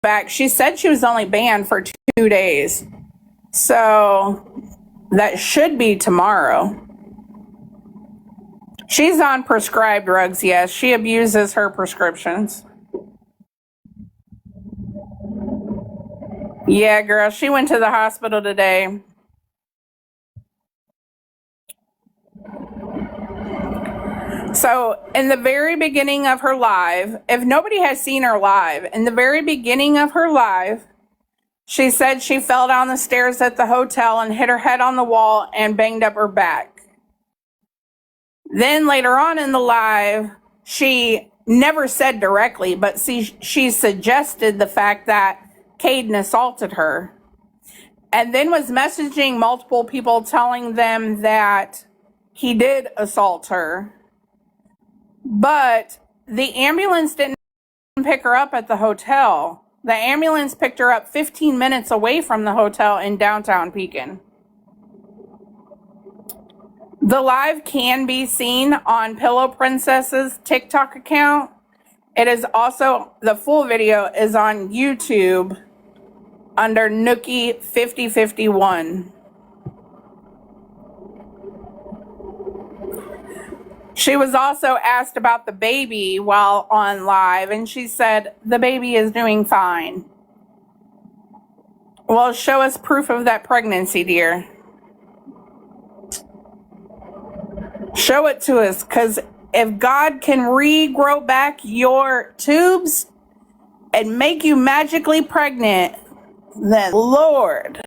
back. She said she was only banned for 2 days. So that should be tomorrow. She's on prescribed drugs, yes. She abuses her prescriptions. Yeah, girl, she went to the hospital today. So in the very beginning of her live, if nobody has seen her live, in the very beginning of her live, she said she fell down the stairs at the hotel and hit her head on the wall and banged up her back. Then later on in the live, she never said directly, but she suggested the fact that Caden assaulted her, and then was messaging multiple people telling them that he did assault her. But the ambulance didn't pick her up at the hotel. The ambulance picked her up 15 minutes away from the hotel in downtown Pekin. The live can be seen on Pillow Princess's TikTok account. It is also, the full video is on YouTube under Nookie 5051. She was also asked about the baby while on live, and she said, the baby is doing fine. Well, show us proof of that pregnancy, dear. Show it to us, because if God can regrow back your tubes and make you magically pregnant, then Lord.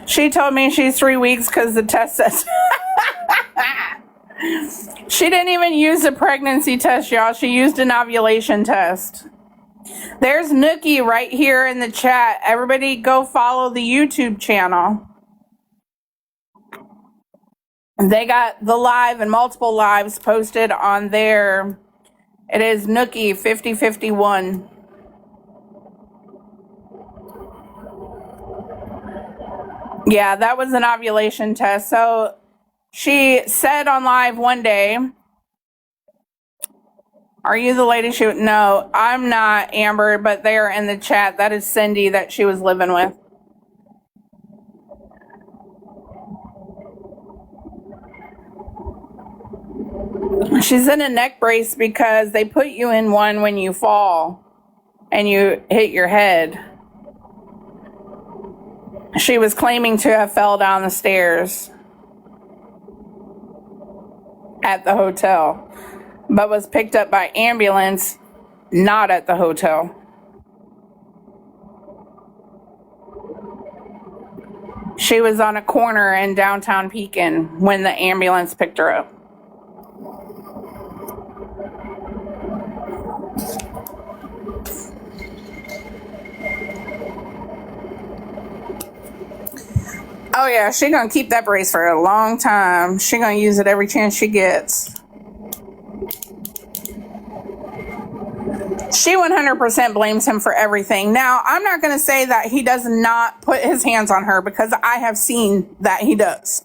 She told me she's 3 weeks because the test says. She didn't even use a pregnancy test, y'all. She used an ovulation test. There's Nookie right here in the chat. Everybody go follow the YouTube channel. They got the live and multiple lives posted on there. It is Nookie 5051. Yeah, that was an ovulation test. So she said on live one day, are you the lady she... No, I'm not, Amber, but they are in the chat. That is Cindy that she was living with. She's in a neck brace because they put you in one when you fall and you hit your head. She was claiming to have fell down the stairs at the hotel, but was picked up by ambulance, not at the hotel. She was on a corner in downtown Pekin when the ambulance picked her up. Oh yeah, she gonna keep that brace for a long time. She gonna use it every chance she gets. She 100% blames him for everything. Now, I'm not gonna say that he does not put his hands on her, because I have seen that he does.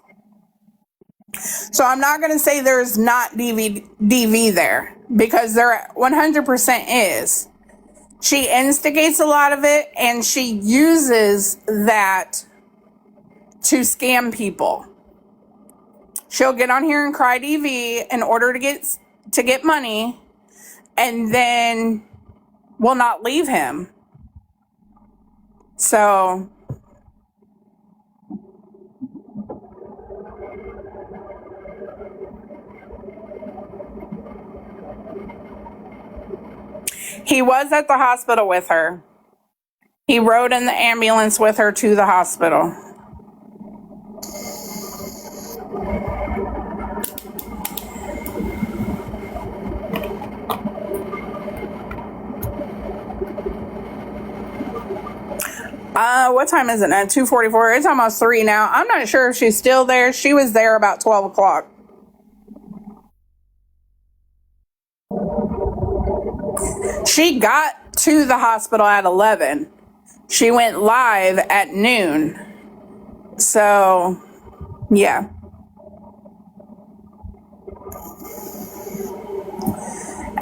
So I'm not gonna say there's not DV there, because there 100% is. She instigates a lot of it, and she uses that to scam people. She'll get on here and cry DV in order to get money, and then will not leave him. So he was at the hospital with her. He rode in the ambulance with her to the hospital. What time is it now? 2:44. It's almost 3 now. I'm not sure if she's still there. She was there about 12 o'clock. She got to the hospital at 11. She went live at noon. So, yeah.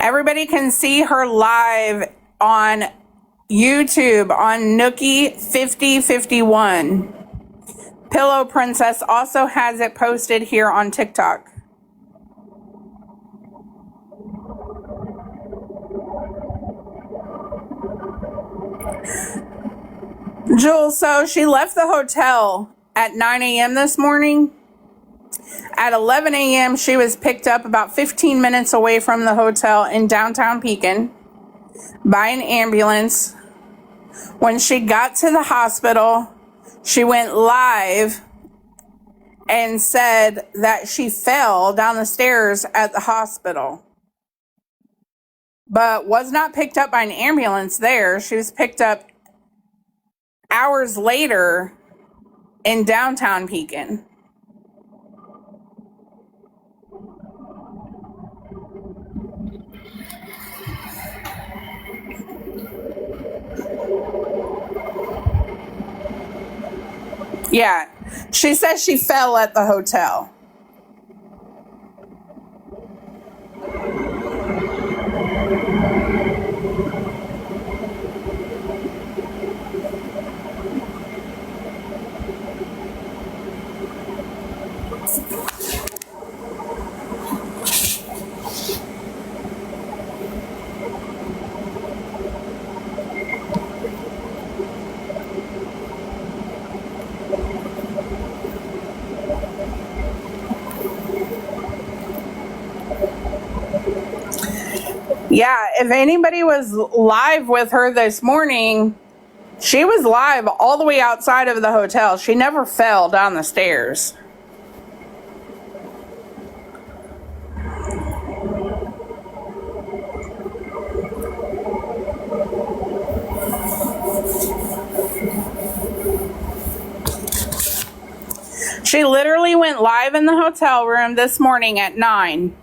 Everybody can see her live on YouTube on Nookie 5051. Pillow Princess also has it posted here on TikTok. Jules, so she left the hotel at 9 a.m. this morning. At 11 a.m., she was picked up about 15 minutes away from the hotel in downtown Pekin by an ambulance. When she got to the hospital, she went live and said that she fell down the stairs at the hospital, but was not picked up by an ambulance there. She was picked up hours later in downtown Pekin. Yeah, she says she fell at the hotel. Yeah, if anybody was live with her this morning, she was live all the way outside of the hotel. She never fell down the stairs. She literally went live in the hotel room this morning at 9.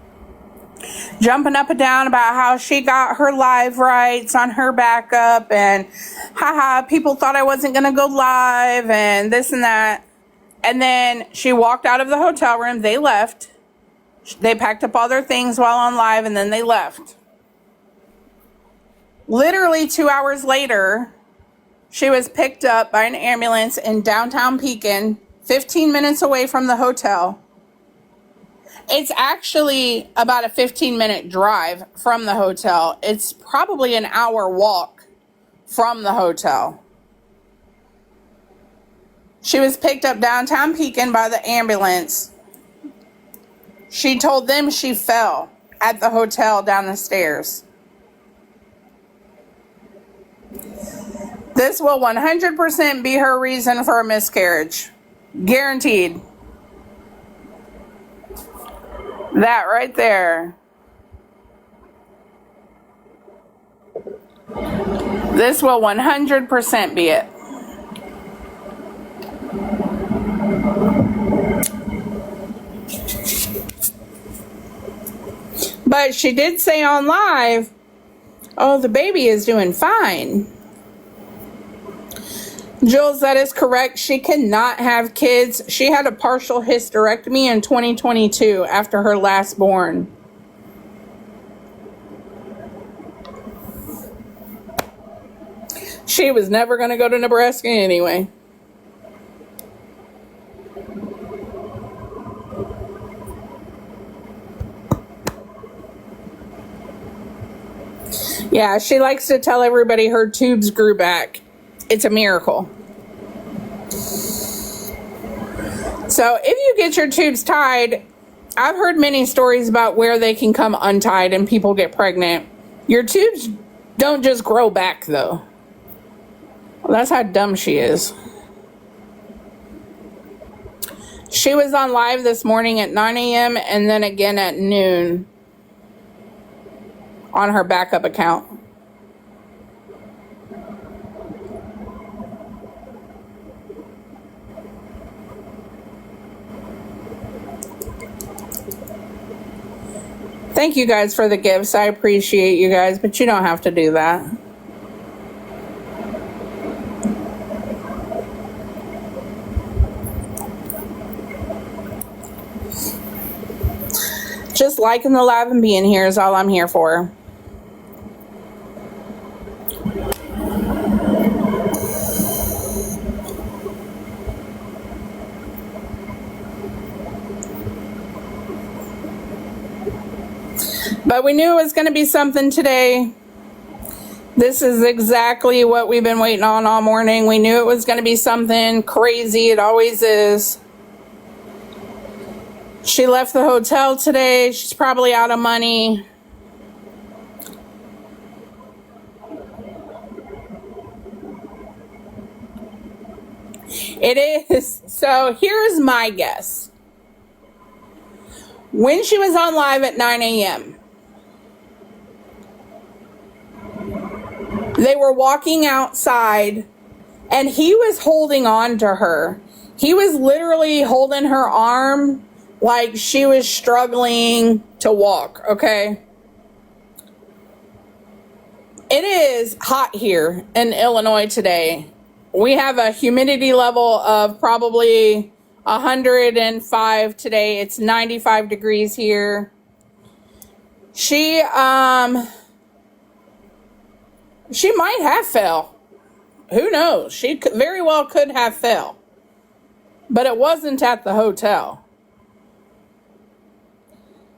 Jumping up and down about how she got her live rights on her backup and haha, people thought I wasn't going to go live and this and that. And then she walked out of the hotel room. They left. They packed up all their things while on live and then they left. Literally 2 hours later, she was picked up by an ambulance in downtown Pekin, 15 minutes away from the hotel. It's actually about a 15-minute drive from the hotel. It's probably an hour walk from the hotel. She was picked up downtown Pekin by the ambulance. She told them she fell at the hotel down the stairs. This will 100% be her reason for a miscarriage. Guaranteed. That right there. This will 100% be it. But she did say on live, oh, the baby is doing fine. Jules, that is correct. She cannot have kids. She had a partial hysterectomy in 2022 after her last born. She was never going to go to Nebraska anyway. Yeah, she likes to tell everybody her tubes grew back. It's a miracle. So if you get your tubes tied, I've heard many stories about where they can come untied and people get pregnant. Your tubes don't just grow back though. Well, that's how dumb she is. She was on live this morning at 9 a.m. and then again at noon on her backup account. Thank you guys for the gifts. I appreciate you guys, but you don't have to do that. Just liking the live and being here is all I'm here for. But we knew it was going to be something today. This is exactly what we've been waiting on all morning. We knew it was going to be something crazy. It always is. She left the hotel today. She's probably out of money. It is. So here's my guess. When she was on live at 9 a.m., they were walking outside and he was holding on to her. He was literally holding her arm like she was struggling to walk, okay? It is hot here in Illinois today. We have a humidity level of probably 105 today. It's 95 degrees here. She might have fell. Who knows? She very well could have fell. But it wasn't at the hotel.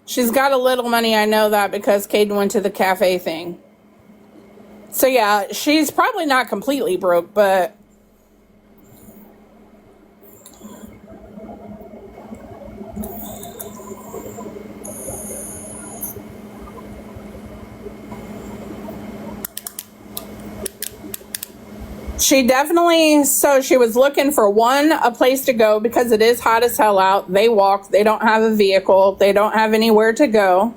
She's got a little money, I know that, because Caden went to the cafe thing. So yeah, she's probably not completely broke, but she definitely, so she was looking for a place to go because it is hot as hell out. They walk, they don't have a vehicle, they don't have anywhere to go.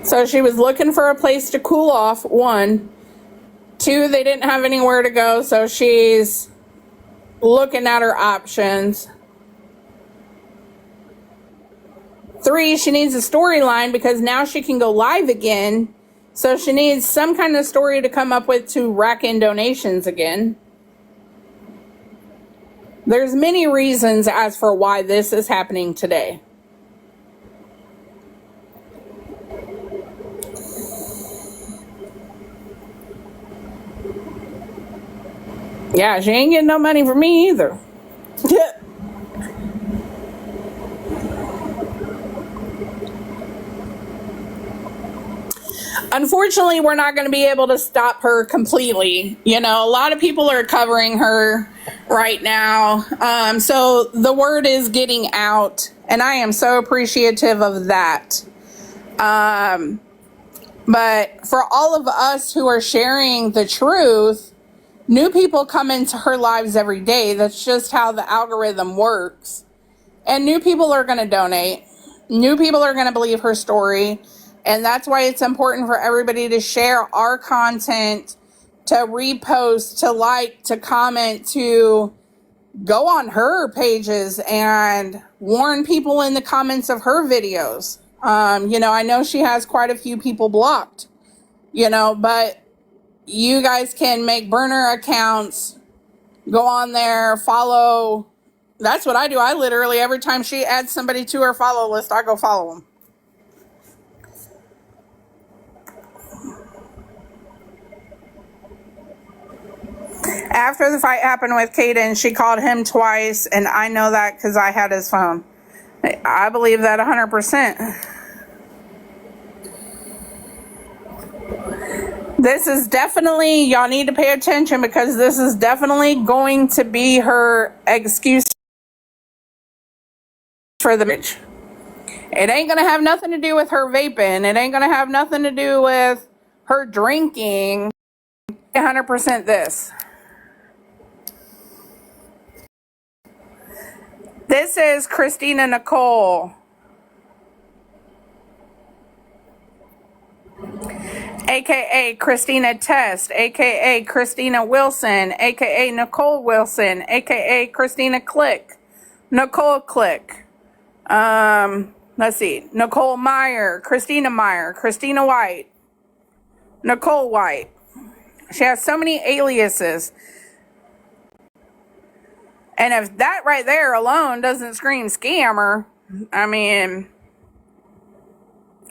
So she was looking for a place to cool off, 1. 2, they didn't have anywhere to go, so she's looking at her options. 3, she needs a storyline because now she can go live again. So she needs some kind of story to come up with to rack in donations again. There's many reasons as for why this is happening today. Yeah, she ain't getting no money from me either. Unfortunately, we're not going to be able to stop her completely. You know, a lot of people are covering her right now. So the word is getting out, and I am so appreciative of that. But for all of us who are sharing the truth, new people come into her lives every day. That's just how the algorithm works. And new people are going to donate. New people are going to believe her story. And that's why it's important for everybody to share our content, to repost, to like, to comment, to go on her pages and warn people in the comments of her videos. You know, I know she has quite a few people blocked, you know, but you guys can make burner accounts, go on there, follow. That's what I do. I literally, every time she adds somebody to her follow list, I go follow them. After the fight happened with Caden, she called him twice, and I know that because I had his phone. I believe that 100%. This is definitely, y'all need to pay attention because this is definitely going to be her excuse for the bitch. It ain't going to have nothing to do with her vaping. It ain't going to have nothing to do with her drinking. 100% this. This is Christina Nicole, aka Christina Test, aka Christina Wilson, aka Nicole Wilson, aka Christina Click, Nicole Click. Let's see, Nicole Meyer, Christina White, Nicole White. She has so many aliases. And if that right there alone doesn't scream scammer, I mean,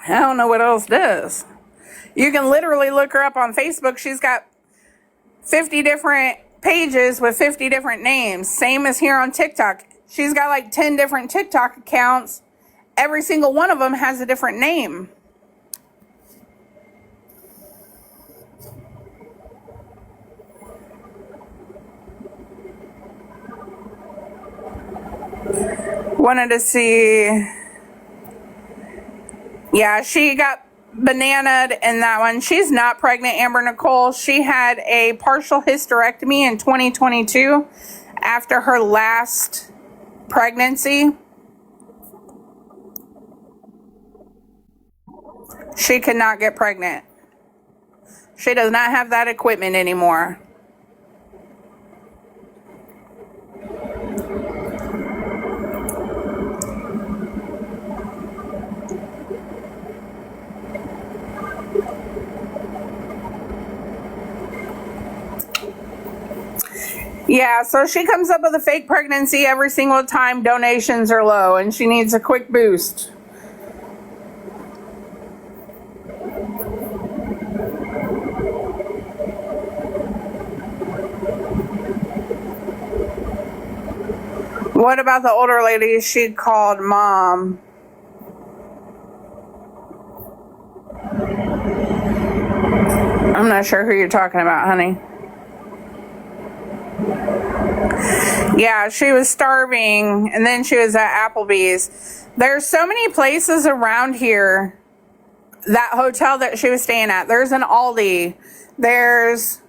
I don't know what else does. You can literally look her up on Facebook. She's got 50 different pages with 50 different names. Same as here on TikTok. She's got like 10 different TikTok accounts every single one of them has a different name. Wanted to see. Yeah, she got bananaed in that one. She's not pregnant, Amber Nicole. She had a partial hysterectomy in 2022 after her last pregnancy. She cannot get pregnant. She does not have that equipment anymore. Yeah, so she comes up with a fake pregnancy every single time donations are low, and she needs a quick boost. What about the older lady she called mom? I'm not sure who you're talking about, honey. Yeah, she was starving, and then she was at Applebee's. There's so many places around here. That hotel that she was staying at, there's an Aldi, there's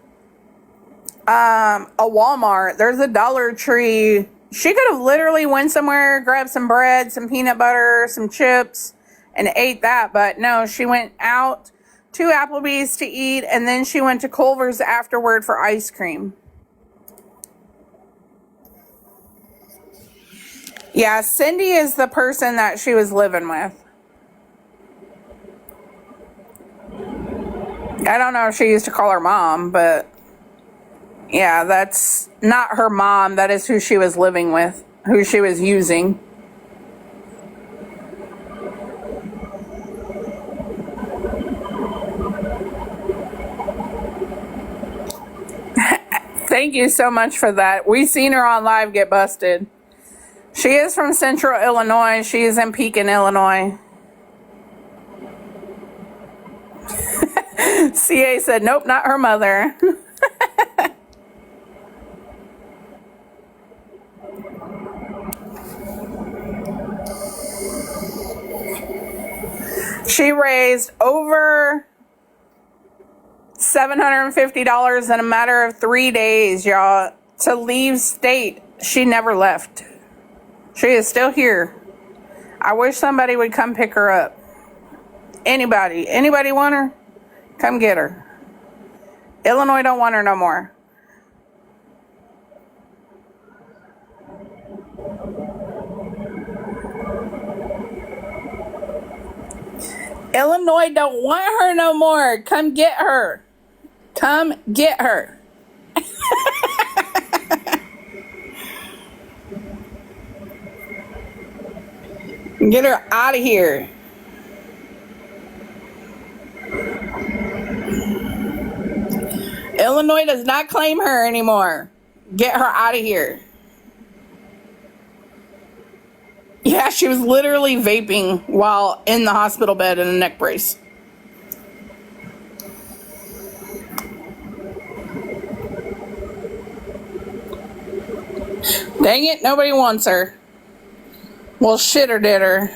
a Walmart, there's a Dollar Tree. She could have literally went somewhere, grabbed some bread, some peanut butter, some chips, and ate that. But no, she went out to Applebee's to eat, and then she went to Culver's afterward for ice cream. Yeah, Cindy is the person that she was living with. I don't know if she used to call her mom, but yeah, that's not her mom. That is who she was living with, who she was using. Thank you so much for that. We seen her on live get busted. She is from Central Illinois. She is in Pekin, Illinois. CA said, nope, not her mother. She raised over $750 in a matter of 3 days, y'all, to leave state. She never left. She is still here. I wish somebody would come pick her up. Anybody want her? Come get her. Illinois don't want her no more. Illinois don't want her no more. Come get her. Come get her. Get her out of here. Illinois does not claim her anymore. Get her out of here. Yeah, she was literally vaping while in the hospital bed in a neck brace. Dang it, nobody wants her. Well, shit or did her.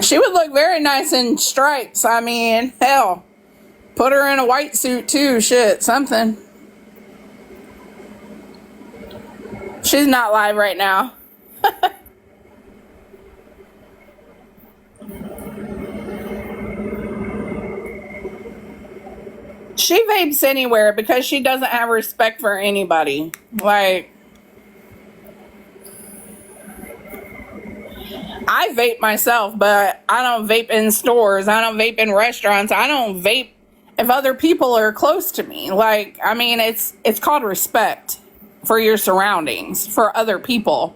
She would look very nice in stripes. I mean, hell. Put her in a white suit too. Shit, something. She's not live right now. She vapes anywhere because she doesn't have respect for anybody. Like, I vape myself, but I don't vape in stores. I don't vape in restaurants. I don't vape if other people are close to me. Like, I mean, it's called respect for your surroundings, for other people.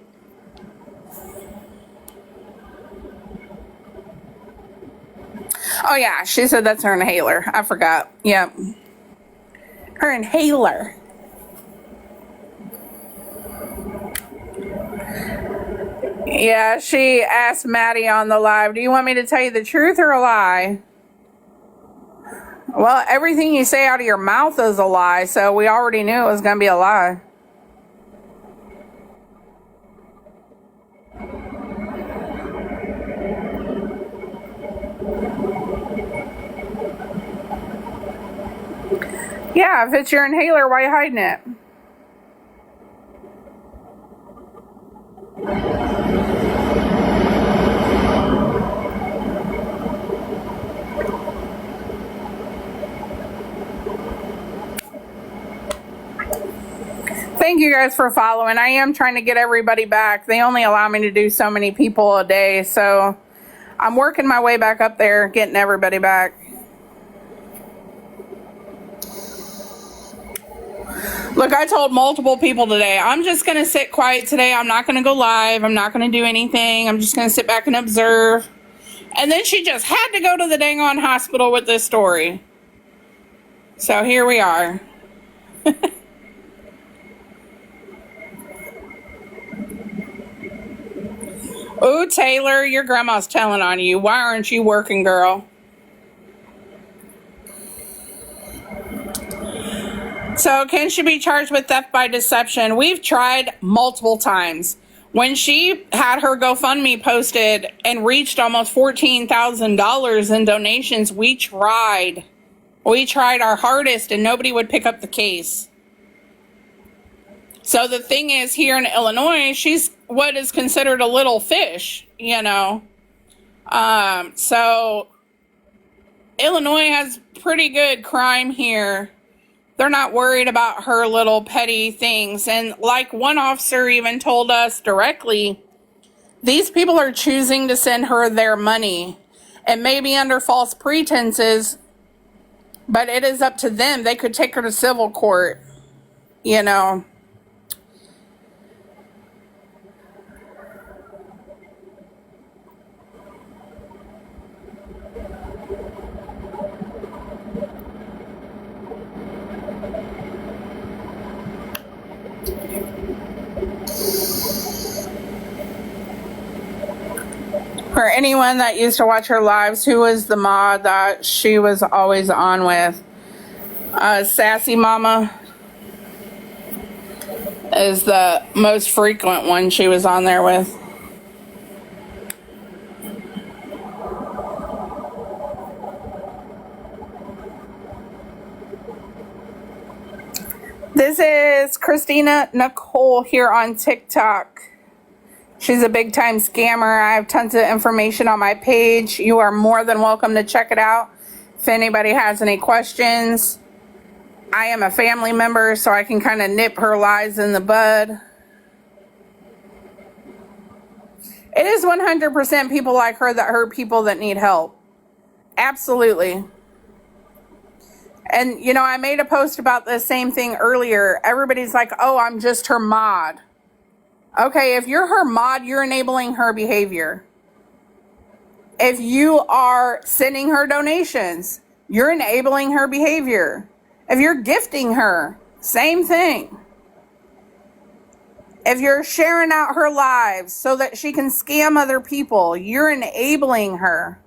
Oh yeah, she said that's her inhaler. I forgot. Yep. Her inhaler. Yeah, she asked Maddie on the live, do you want me to tell you the truth or a lie? Well, everything you say out of your mouth is a lie, so we already knew it was going to be a lie. Yeah, if it's your inhaler, why are you hiding it? Thank you guys for following. I am trying to get everybody back. They only allow me to do so many people a day, so I'm working my way back up there, getting everybody back. Look, I told multiple people today, I'm just going to sit quiet today. I'm not going to go live. I'm not going to do anything. I'm just going to sit back and observe. And then she just had to go to the dang on hospital with this story. So here we are. Ooh, Taylor, your grandma's telling on you. Why aren't you working, girl? So can she be charged with theft by deception? We've tried multiple times. When she had her GoFundMe posted and reached almost $14,000 in donations, we tried. We tried our hardest and nobody would pick up the case. So the thing is, here in Illinois, she's what is considered a little fish, you know. So Illinois has pretty good crime here. They're not worried about her little petty things. And like one officer even told us directly, these people are choosing to send her their money. It may be under false pretenses, but it is up to them. They could take her to civil court, you know. For anyone that used to watch her lives, who was the mod that she was always on with? Sassy Mama is the most frequent one she was on there with. This is Christina Nicole here on TikTok. She's a big time scammer. I have tons of information on my page. You are more than welcome to check it out. If anybody has any questions, I am a family member, so I can kind of nip her lies in the bud. It is 100% people like her that hurt people that need help. Absolutely. And, you know, I made a post about the same thing earlier. Everybody's like, oh, I'm just her mod. Okay, if you're her mod, you're enabling her behavior. If you are sending her donations, you're enabling her behavior. If you're gifting her, same thing. If you're sharing out her lives so that she can scam other people, you're enabling her.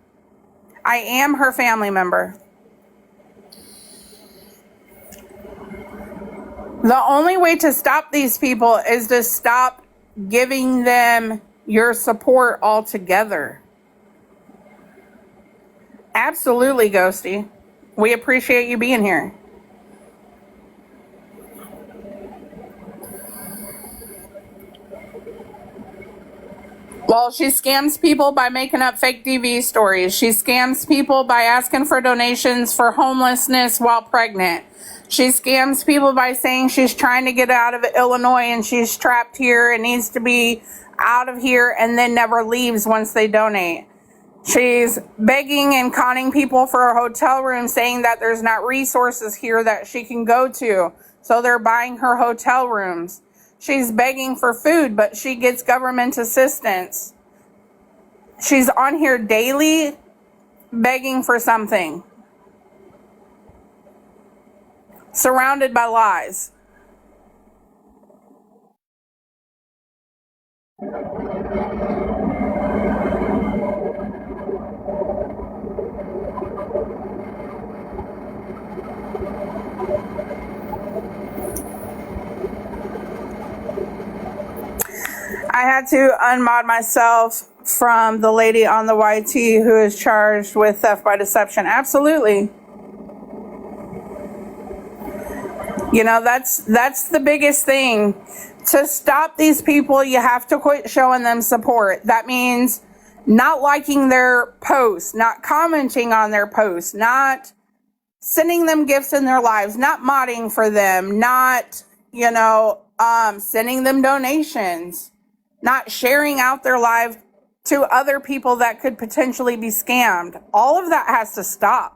I am her family member. The only way to stop these people is to stop giving them your support altogether. Absolutely, Ghosty. We appreciate you being here. Well, she scams people by making up fake DV stories. She scams people by asking for donations for homelessness while pregnant. She scams people by saying she's trying to get out of Illinois and she's trapped here and needs to be out of here and then never leaves once they donate. She's begging and conning people for a hotel room, saying that there's not resources here that she can go to, so they're buying her hotel rooms. She's begging for food, but she gets government assistance. She's on here daily begging for something, surrounded by lies. I had to unmod myself from the lady on the YT who is charged with theft by deception. Absolutely. You know, that's the biggest thing. To stop these people, you have to quit showing them support. That means not liking their posts, not commenting on their posts, not sending them gifts in their lives, not modding for them, not, sending them donations, not sharing out their life to other people that could potentially be scammed. All of that has to stop.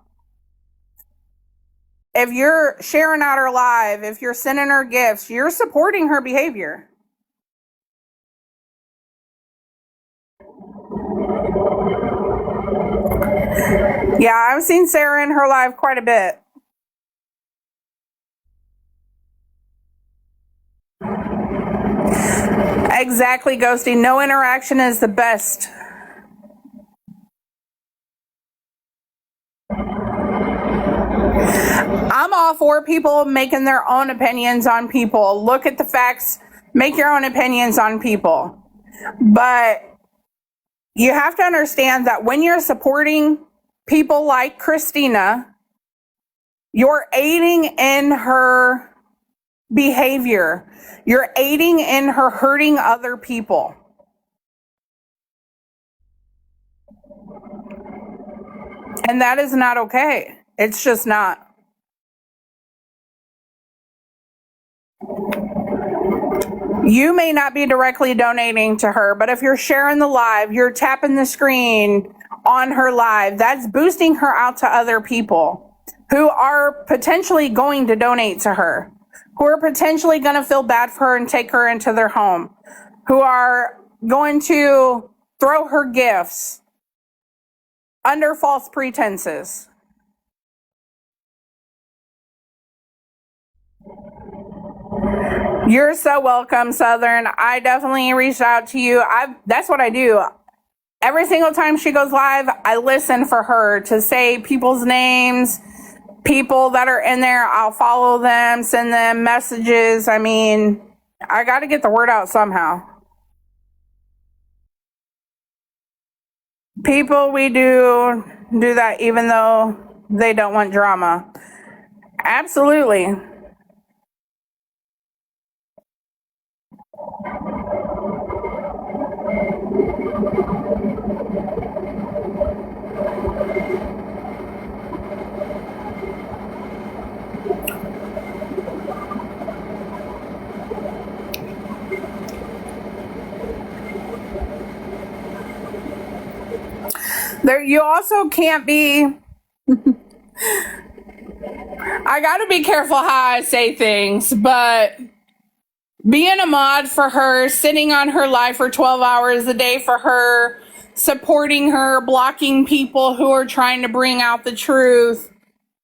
If you're sharing out her live, if you're sending her gifts, you're supporting her behavior. Yeah, I've seen Sarah in her live quite a bit. Exactly, Ghosty. No interaction is the best. I'm all for people making their own opinions on people. Look at the facts, make your own opinions on people. But you have to understand that when you're supporting people like Christina, you're aiding in her behavior. You're aiding in her hurting other people. And that is not okay. It's just not. You may not be directly donating to her, but if you're sharing the live, you're tapping the screen on her live, that's boosting her out to other people who are potentially going to donate to her, who are potentially going to feel bad for her and take her into their home, who are going to throw her gifts under false pretenses. You're so welcome, Southern. I definitely reached out to you. That's what I do. Every single time she goes live, I listen for her to say people's names, people that are in there. I'll follow them, send them messages. I mean, I got to get the word out somehow. People, we do that even though they don't want drama. Absolutely. There, you also can't be. I got to be careful how I say things, but being a mod for her, sitting on her live for 12 hours a day for her, supporting her, blocking people who are trying to bring out the truth,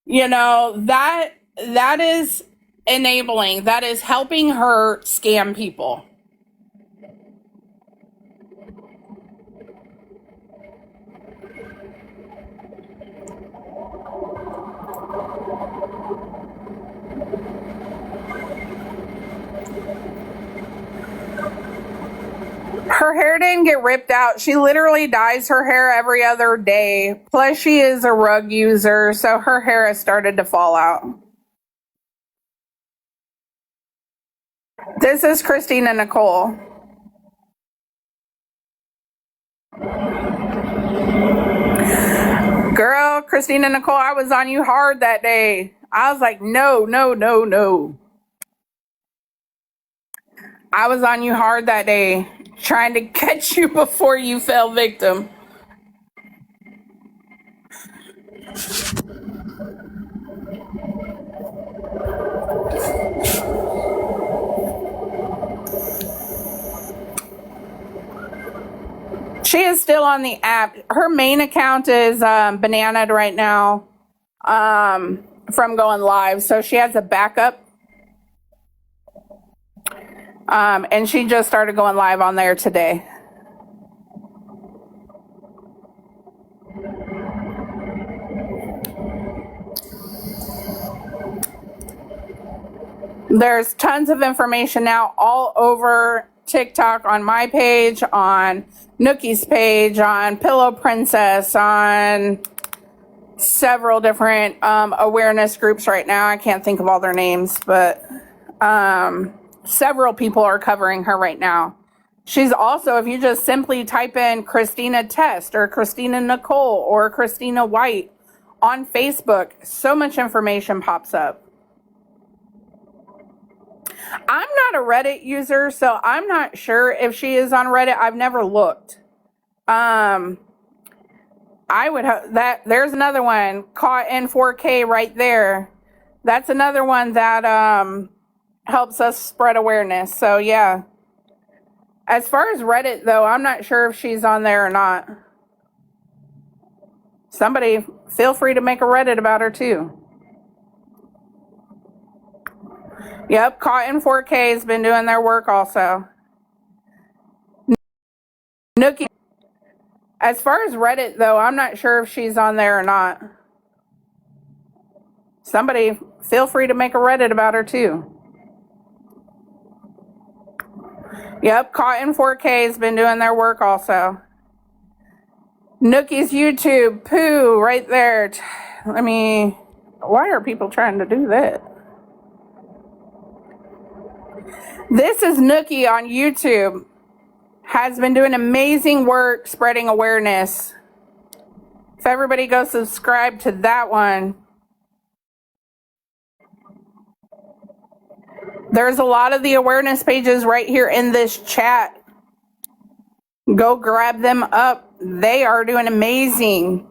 that is enabling. That is helping her scam people. Her hair didn't get ripped out. She literally dyes her hair every other day. Plus, she is a rug user, so her hair has started to fall out. This is Christina Nicole. Girl, Christina Nicole, I was on you hard that day. I was like, no, no, no, no. I was on you hard that day, trying to catch you before you fell victim. She is still on the app. Her main account is bananaed right now from going live. So she has a backup. And she just started going live on there today. There's tons of information now all over TikTok, on my page, on Nookie's page, on Pillow Princess, on several different awareness groups right now. I can't think of all their names, but several people are covering her right now. She's also, if you just simply type in Christina Test or Christina Nicole or Christina White on Facebook, so much information pops up. I'm not a Reddit user, so I'm not sure if she is on Reddit. I've never looked. I would that there's another one, caught in 4K right there. That's another one that helps us spread awareness. So yeah. As far as Reddit though, I'm not sure if she's on there or not. Somebody feel free to make a Reddit about her too. Yep, Caught in 4K has been doing their work also. Nookie. As far as Reddit though, I'm not sure if she's on there or not. Somebody feel free to make a Reddit about her too. Yep, Caught in 4K has been doing their work also. Nookie's YouTube, poo, right there. Why are people trying to do that? This is Nookie on YouTube. Has been doing amazing work spreading awareness. If everybody go subscribe to that one. There's a lot of the awareness pages right here in this chat. Go grab them up. They are doing amazing.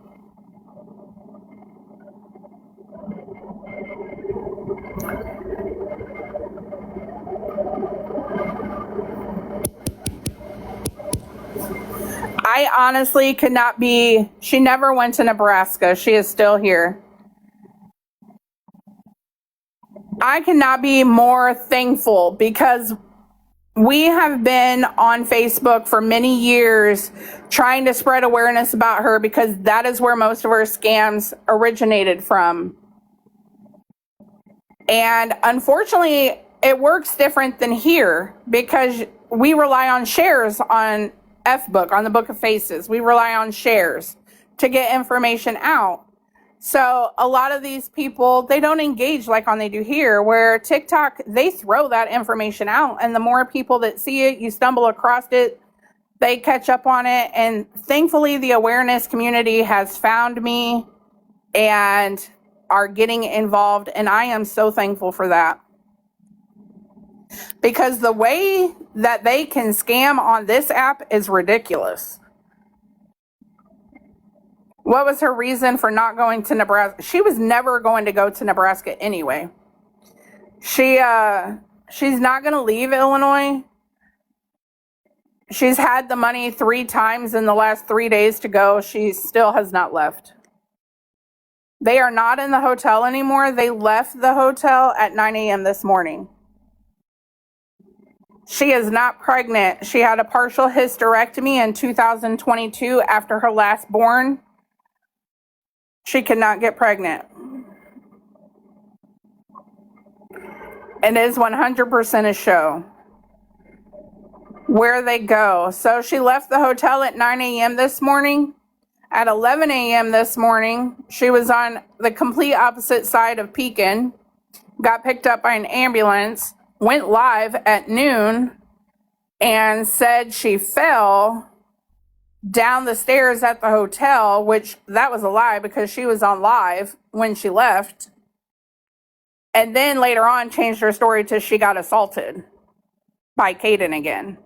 I honestly could not be, she never went to Nebraska. She is still here. I cannot be more thankful because we have been on Facebook for many years trying to spread awareness about her because that is where most of our scams originated from. And unfortunately, it works different than here because we rely on shares on F-Book, on the Book of Faces. We rely on shares to get information out. So a lot of these people, they don't engage like on they do here, where TikTok, they throw that information out. And the more people that see it, you stumble across it, they catch up on it. And thankfully, the awareness community has found me and are getting involved. And I am so thankful for that. Because the way that they can scam on this app is ridiculous. What was her reason for not going to Nebraska? She was never going to go to Nebraska anyway. She's not going to leave Illinois. She's had the money 3 times in the last 3 days to go. She still has not left. They are not in the hotel anymore. They left the hotel at 9 a.m. this morning. She is not pregnant. She had a partial hysterectomy in 2022 after her last born. She could not get pregnant. It is 100% a show. Where they go. So she left the hotel at 9 a.m. this morning. At 11 a.m. this morning, she was on the complete opposite side of Pekin. Got picked up by an ambulance. Went live at noon and said she fell down the stairs at the hotel, which that was a lie because she was on live when she left. And then later on changed her story to she got assaulted by Caden again.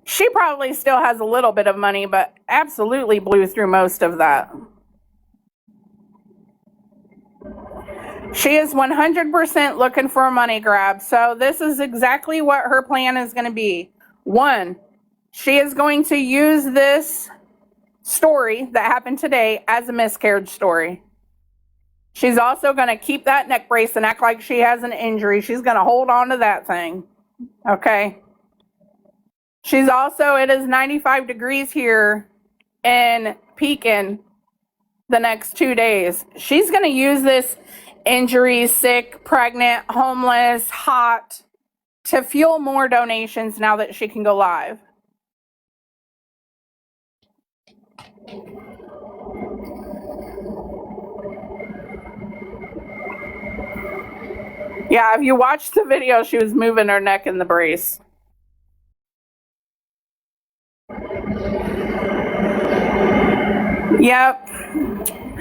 She probably still has a little bit of money, but absolutely blew through most of that. She is 100% looking for a money grab. So this is exactly what her plan is going to be. 1, she is going to use this story that happened today as a miscarriage story. She's also going to keep that neck brace and act like she has an injury. She's going to hold on to that thing. Okay. She's also, it is 95 degrees here in Pekin the next 2 days. She's going to use this injuries, sick, pregnant, homeless, hot, to fuel more donations now that she can go live. Yeah, if you watch the video, she was moving her neck in the brace. Yep.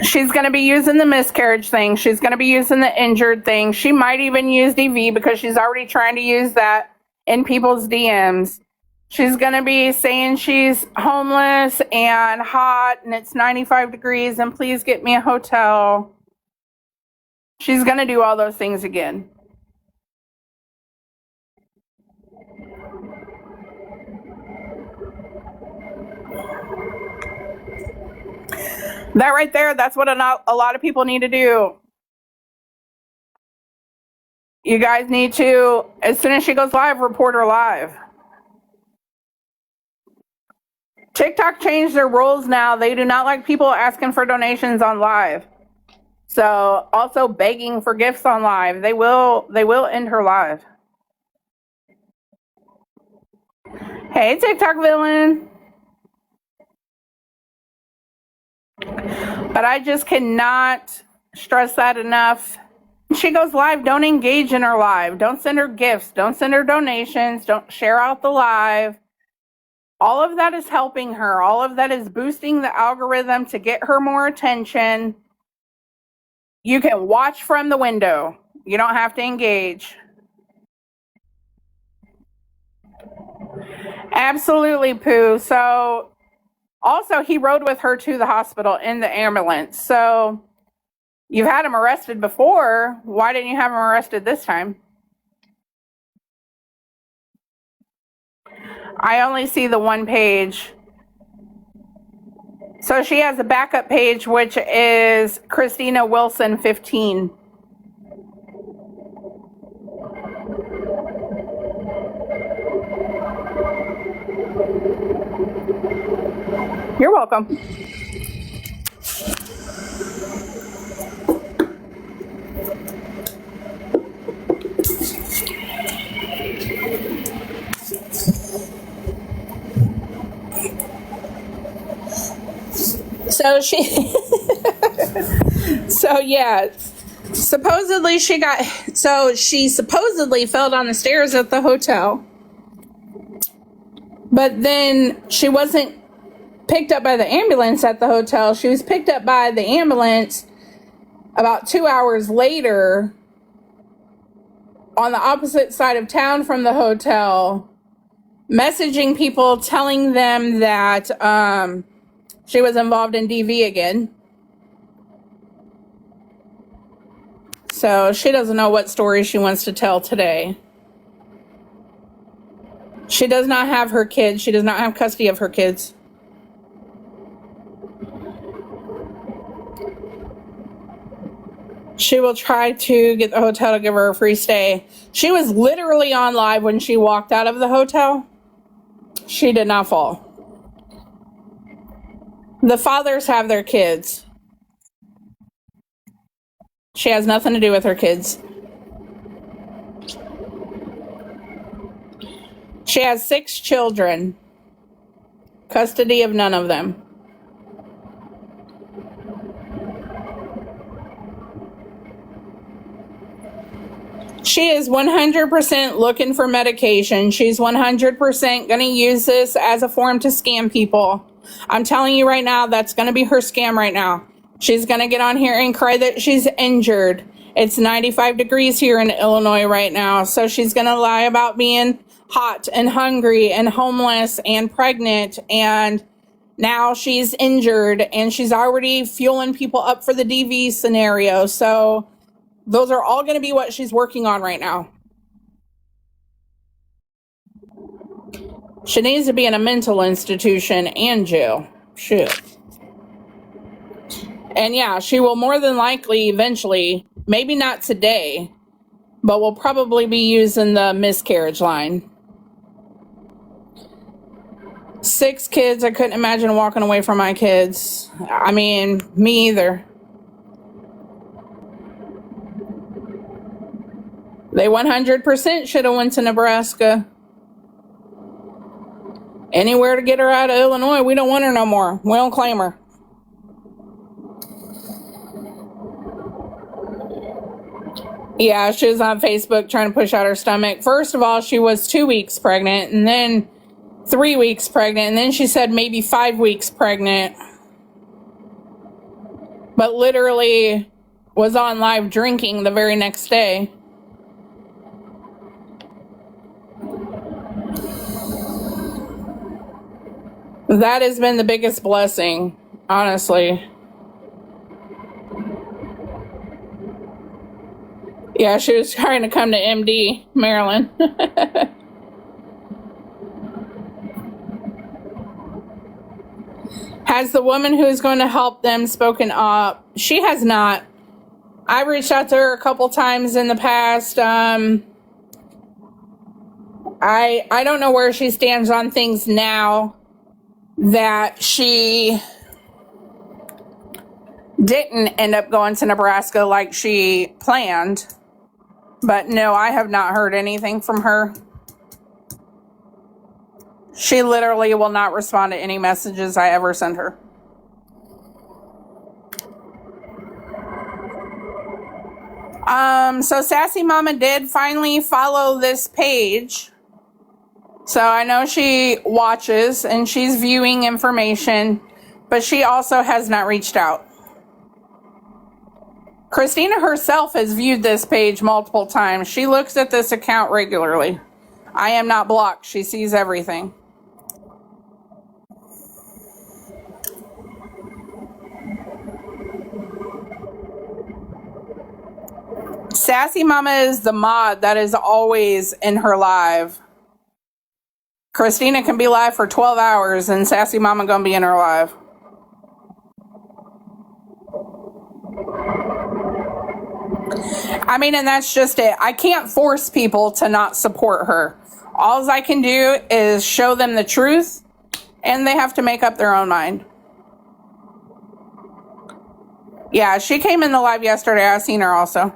She's going to be using the miscarriage thing. She's going to be using the injured thing. She might even use DV because she's already trying to use that in people's DMs. She's going to be saying she's homeless and hot and it's 95 degrees and please get me a hotel. She's going to do all those things again. That right there, that's what a lot of people need to do. You guys need to, as soon as she goes live, report her live. TikTok changed their rules now. They do not like people asking for donations on live. So also begging for gifts on live. They will end her live. Hey, TikTok villain. But I just cannot stress that enough. When she goes live, don't engage in her live. Don't send her gifts. Don't send her donations. Don't share out the live. All of that is helping her. All of that is boosting the algorithm to get her more attention. You can watch from the window. You don't have to engage. Absolutely, Pooh. So also, he rode with her to the hospital in the ambulance. So you've had him arrested before. Why didn't you have him arrested this time? I only see the one page. So she has a backup page, which is Christina Wilson 15. You're welcome. So she supposedly she supposedly fell down the stairs at the hotel, but then she wasn't picked up by the ambulance at the hotel. She was picked up by the ambulance about 2 hours later on the opposite side of town from the hotel, messaging people telling them that she was involved in DV again. So she doesn't know what story she wants to tell today. She does not have her kids. She does not have custody of her kids. She will try to get the hotel to give her a free stay. She was literally on live when she walked out of the hotel. She did not fall. The fathers have their kids. She has nothing to do with her kids. She has 6 children. Custody of none of them. She is 100% looking for medication. She's 100% going to use this as a form to scam people. I'm telling you right now, that's going to be her scam right now. She's going to get on here and cry that she's injured. It's 95 degrees here in Illinois right now. So she's going to lie about being hot and hungry and homeless and pregnant. And now she's injured and she's already fueling people up for the DV scenario. So those are all going to be what she's working on right now. She needs to be in a mental institution and jail. Shit. And yeah, she will more than likely eventually, maybe not today, but will probably be using the miscarriage line. 6 kids. I couldn't imagine walking away from my kids. I mean, me either. They 100% should have went to Nebraska. Anywhere to get her out of Illinois. We don't want her no more. We don't claim her. Yeah, she was on Facebook trying to push out her stomach. First of all, she was 2 weeks pregnant, and then 3 weeks pregnant, and then she said maybe 5 weeks pregnant. But literally was on live drinking the very next day. That has been the biggest blessing, honestly. Yeah, she was trying to come to MD, Maryland. Has the woman who is going to help them spoken up? She has not. I reached out to her a couple times in the past. I don't know where she stands on things now that she didn't end up going to Nebraska like she planned. But no, I have not heard anything from her. She literally will not respond to any messages I ever send her. So Sassy Mama did finally follow this page. So I know she watches and she's viewing information, but she also has not reached out. Christina herself has viewed this page multiple times. She looks at this account regularly. I am not blocked. She sees everything. Sassy Mama is the mod that is always in her live. Christina can be live for 12 hours and Sassy Mama gonna be in her live. I mean, and that's just it. I can't force people to not support her. All I can do is show them the truth, and they have to make up their own mind. Yeah, she came in the live yesterday. I've seen her also.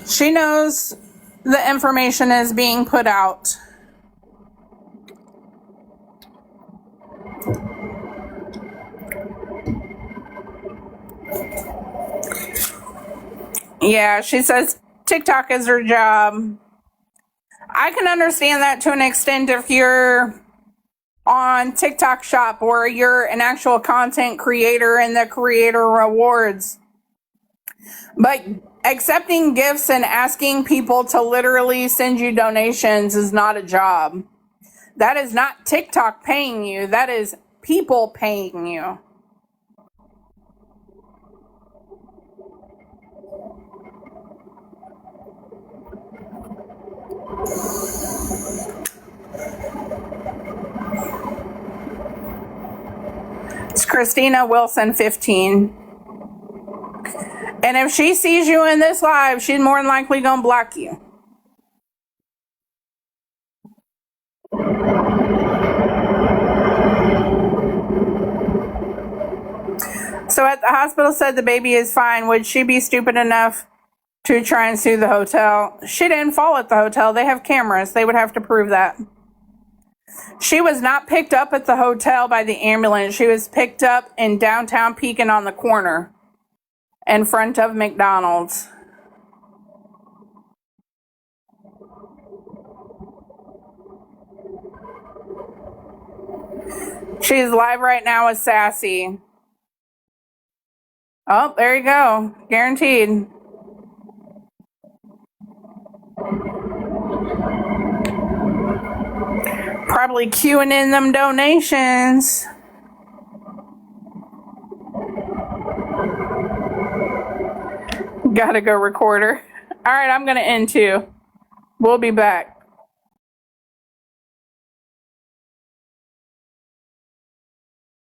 She knows the information is being put out. Yeah, she says TikTok is her job. I can understand that to an extent if you're on TikTok Shop or you're an actual content creator and the creator rewards. But accepting gifts and asking people to literally send you donations is not a job. That is not TikTok paying you. That is people paying you. It's Christina Wilson 15. And if she sees you in this live, she's more than likely gonna block you. So at the hospital said the baby is fine. Would she be stupid enough to try and sue the hotel? She didn't fall at the hotel. They have cameras. They would have to prove that. She was not picked up at the hotel by the ambulance. She was picked up in downtown Pekin on the corner in front of McDonald's. She's live right now with Sassy. Oh, there you go. Guaranteed. Probably queuing in them donations. Gotta go record her. All right, I'm gonna end too. We'll be back.